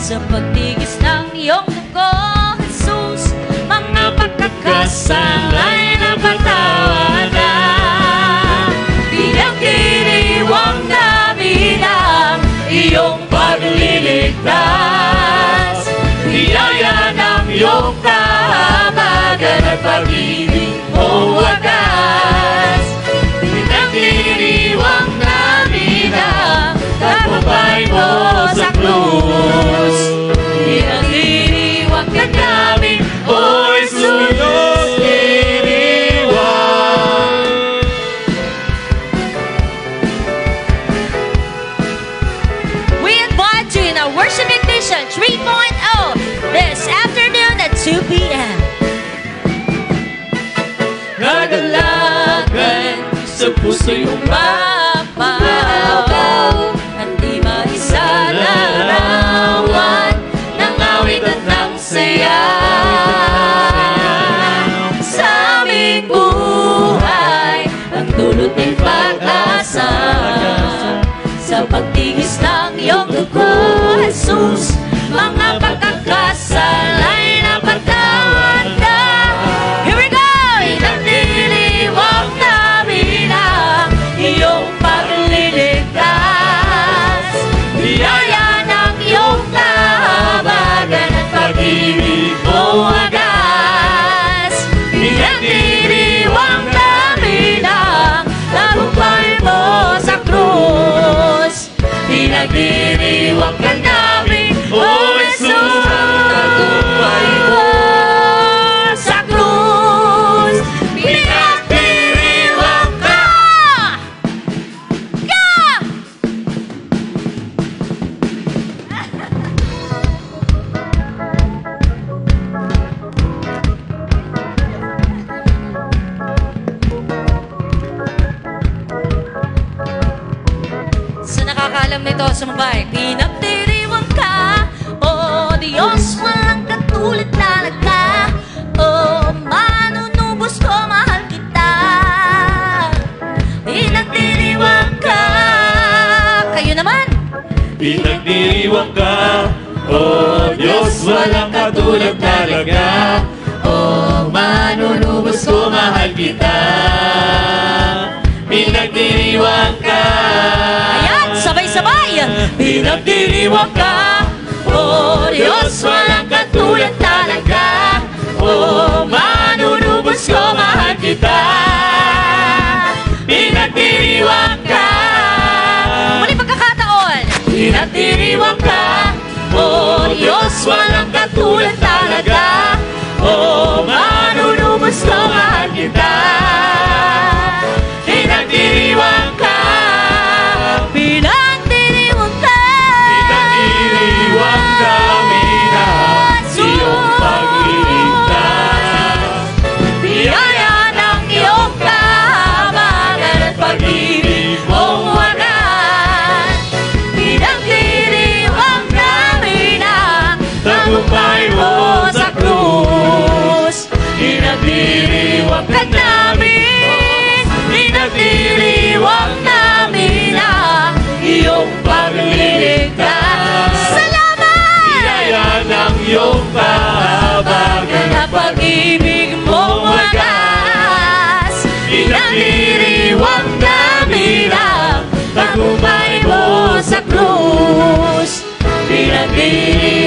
Sa pagtigis ng iyong dugo, Jesus, mga pagkakasala'y napatawad na. Pinagdiriwang namin ang iyong pagliligtas. Biyaya ng iyong kahabagan at pag-ibig mo wagas. Pinagdiriwang namin ang tagumpay mo sa krus. Pinagdiriwang ka namin, O Jesus, diriwang. We invite you in our worship ignition 3.0 this afternoon at 2 p.m. Nagalagan sa puso yung mapapaw at di maisalarawan ng awit at ng saya. Sa aming buhay ang dulot ng pag-asa. Sa pagtigis ng iyong dugo, Jesus, mga pagkakasala'y napatawad na. Here we go! Pinagdiriwang namin ang iyong pagliligtas. Biyaya ng iyong kahabagan at pag-ibig mo wagas. Pinagdiriwang namin ang tagumpay mo sa krus. Pinagdiriwang ka namin, O Jesus, tagumpay mo sa krus. Pinagdiriwang ka! Sa nakakaalam nito, sumabay. Pinagdiriwang ka, O Diyos, walang katulad talaga. O manunubos ko, mahal kita. Pinagdiriwang ka. Kayo naman. Pinagdiriwang ka, O Diyos, walang katulad talaga. O manunubos ko, mahal kita. Pinagdiriwang ka. Ayan, sabay-sabay. Pinagdiriwang ka, O Diyos, walang katulad talaga. O manunubos ko, mahal kita. Pinagdiriwang ka. Muli pagkakataon. Pinagdiriwang ka, O Diyos, walang katulad talaga. O manunubos ko, mahal kita. Pinagdiriwang ka. Pinagdiriwang ka. Pinagdiriwang kami na iyong pagliligtas. Biyaya ng iyong kahabagan at pag-ibig mong wagas. Pinagdiriwang namin ang tagumpay mo sa krus. Pinagdiriwang ka namin. Pinagdiriwang namin ang iyong pagliligtas. salamat! Biyaya ng iyong kahabagan Na pag-ibig mong wagas. Pinagdiriwang namin ang tagumpay mo sa krus. Pinagdiriwang